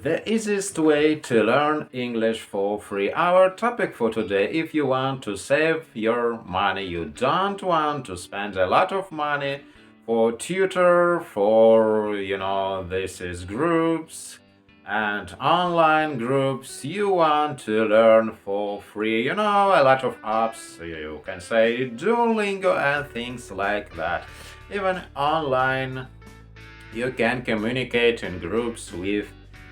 The easiest way to learn English for free. Our topic for today, if you want to save your money, you don't want to spend a lot of money for tutor, for, this is groups and online groups. You want to learn for free. A lot of apps, you can say Duolingo and things like that. Even online you can communicate in groups with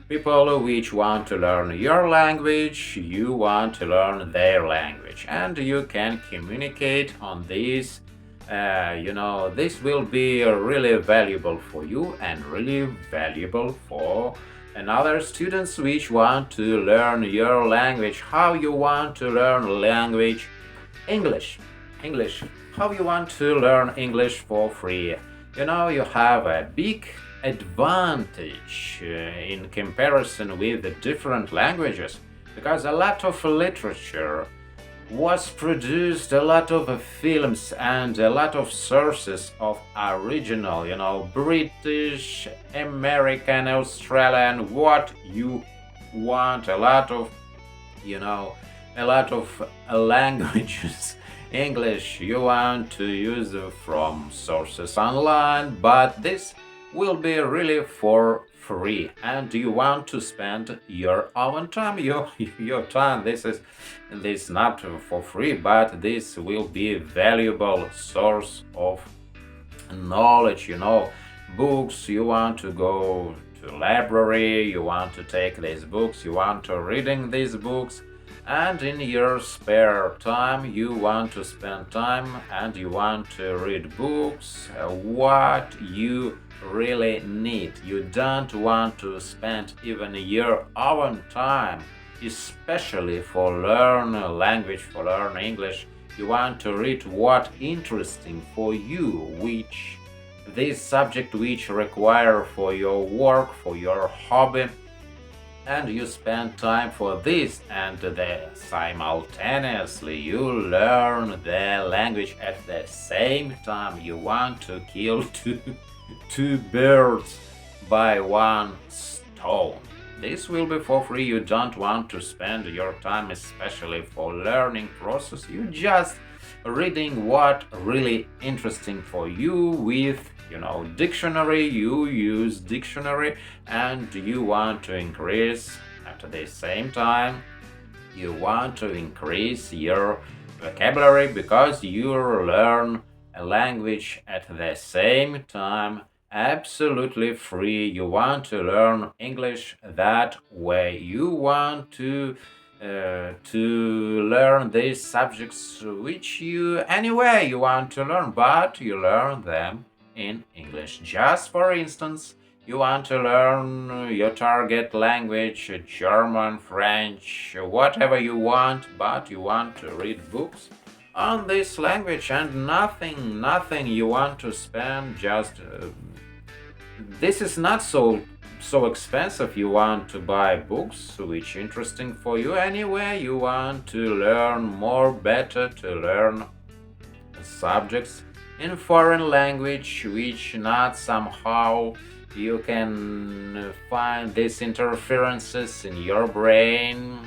people which want to learn your language, you want to learn their language, and you can communicate on this. This will be really valuable for you and really valuable for another students which want to learn your language. How you want to learn language English. English. How you want to learn English for free? You have a big advantage in comparison with the different languages because a lot of literature was produced, a lot of films and a lot of sources of original, British, American, Australian, what you want, you know, a lot of languages. English you want to use from sources online, but this will be really for free and you want to spend your own time, your time. This not for free, but this will be a valuable source of knowledge. Books, you want to go to library, you want to take these books, you want to reading these books, and in your spare time you want to spend time and you want to read books what you really need. You don't want to spend even your own time, especially for learn language, for learn English. You want to read what interesting for you, which this subject which require for your work, for your hobby, and you spend time for this, and simultaneously you learn the language at the same time. You want to kill two birds by one stone. This will be for free. You don't want to spend your time especially for learning process. You just reading what really interesting for you with dictionary. You use dictionary and you want to increase at the same time you want to increase your vocabulary because you learn a language at the same time absolutely free. You want to learn English that way. You want to learn these subjects which you anyway you want to learn, but you learn them in English. Just for instance, you want to learn your target language, German, French, whatever you want, but you want to read books on this language and nothing you want to spend just this is not so expensive. You want to buy books which interesting for you anyway. You want to learn more better, to learn subjects in foreign language which not somehow you can find these interferences in your brain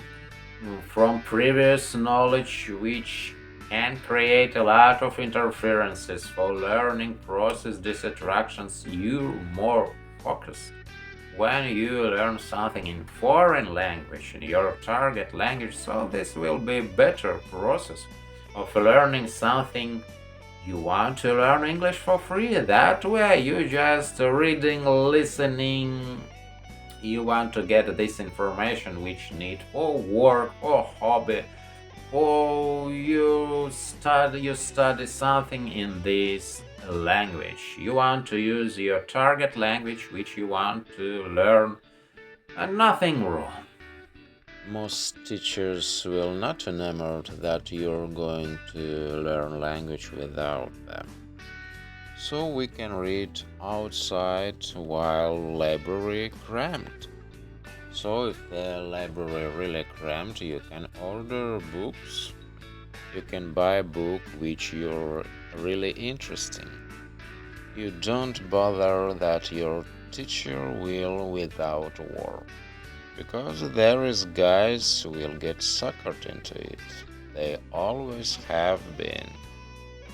from previous knowledge which can create a lot of interferences for learning process distractions. You more focused when you learn something in foreign language in your target language, so this will be better process of learning something. You want to learn English for free, that way you just reading, listening. You want to get this information which need for work or hobby, or you study something in this language. You want to use your target language which you want to learn, and nothing wrong. Most teachers will not enamored that you're going to learn language without them. So we can read outside while library cramped. So if the library really cramped, you can order books. You can buy a book which you're really interesting. You don't bother that your teacher will without work. because there is guys who will get suckered into it. They always have been.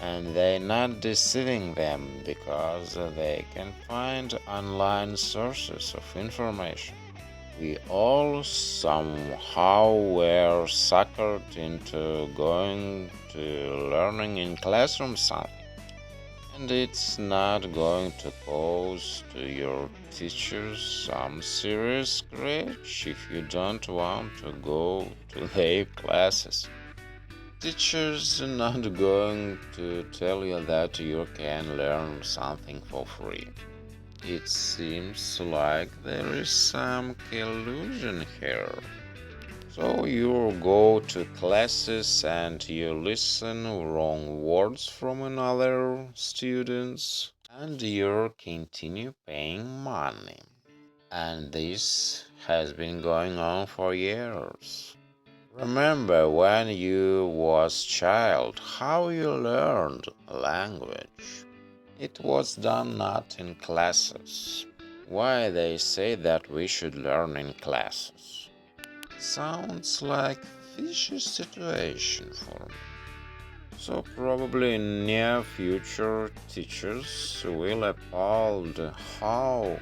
And they're not deceiving them because they can find online sources of information. We all somehow were suckered into going to learning in classroom something. And it's not going to cause to your teachers some serious scratch if you don't want to go to their classes. Teachers are not going to tell you that you can learn something for free. It seems like there is some collusion here. So you go to classes and you listen wrong words from another students and you continue paying money. And this has been going on for years. Remember when you was child how you learned language. It was done not in classes. Why they say that we should learn in classes? Sounds like fishy situation for me. So probably in near future teachers will appalled how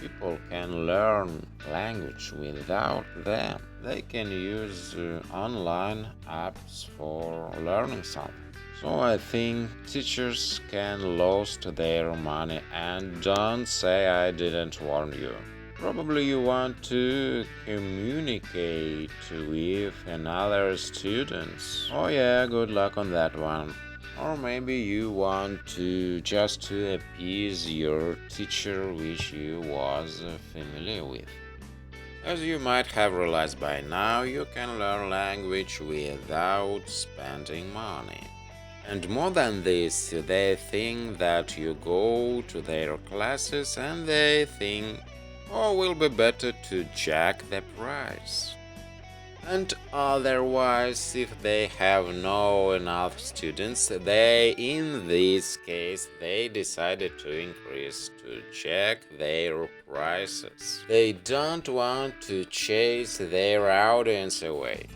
people can learn language without them. They can use online apps for learning something. So I think teachers can lose their money, and don't say I didn't warn you. Probably you want to communicate with another students. Oh yeah, good luck on that one. Or maybe you want to just to appease your teacher which you was familiar with. As you might have realized by now, you can learn language without spending money. And more than this, they think that you go to their classes and they think, oh, will be better to jack the price. And otherwise, if they have no enough students, in this case, they decided to increase to check their prices. They don't want to chase their audience away.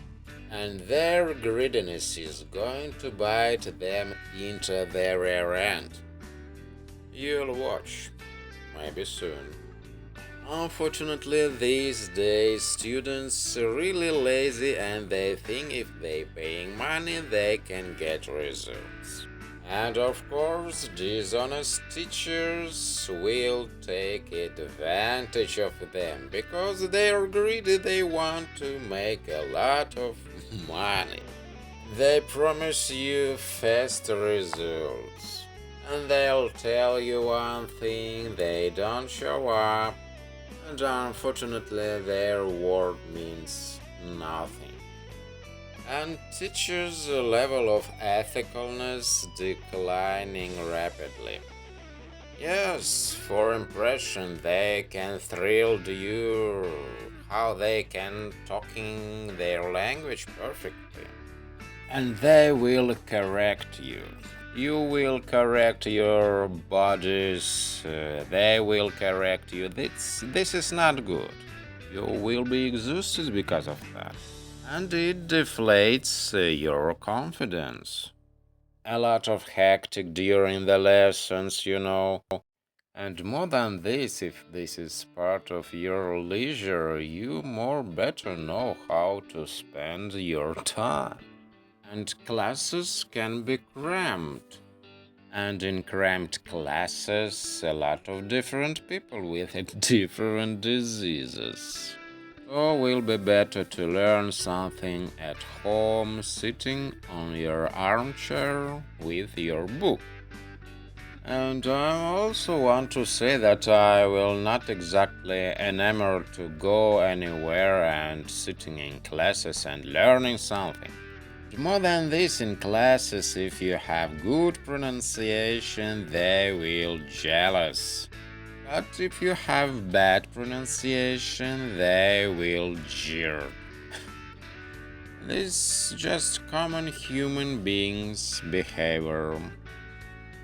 And their greediness is going to bite them into their rear end. You'll watch, maybe soon. Unfortunately, these days students are really lazy and they think if they paying money they can get results. And of course, dishonest teachers will take advantage of them because they are greedy, they want to make a lot of money. They promise you fast results, and they'll tell you one thing, they don't show up, and unfortunately their word means nothing. And teachers' level of ethicalness declining rapidly. Yes, for impression they can thrill you how they can talking their language perfectly. And they will correct you. You will correct your bodies, they will correct you. This is not good. You will be exhausted because of that. And it deflates your confidence. A lot of hectic during the lessons, And more than this, if this is part of your leisure, you more better know how to spend your time. And classes can be cramped. And in cramped classes, a lot of different people with different diseases. So will be better to learn something at home, sitting on your armchair with your book. And I also want to say that I will not exactly enamored to go anywhere and sitting in classes and learning something. More than this, in classes, if you have good pronunciation, they will jealous. But if you have bad pronunciation, they will jeer. This is just common human beings' behavior.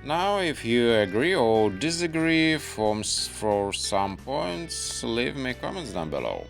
Now, if you agree or disagree for some points, leave me comments down below.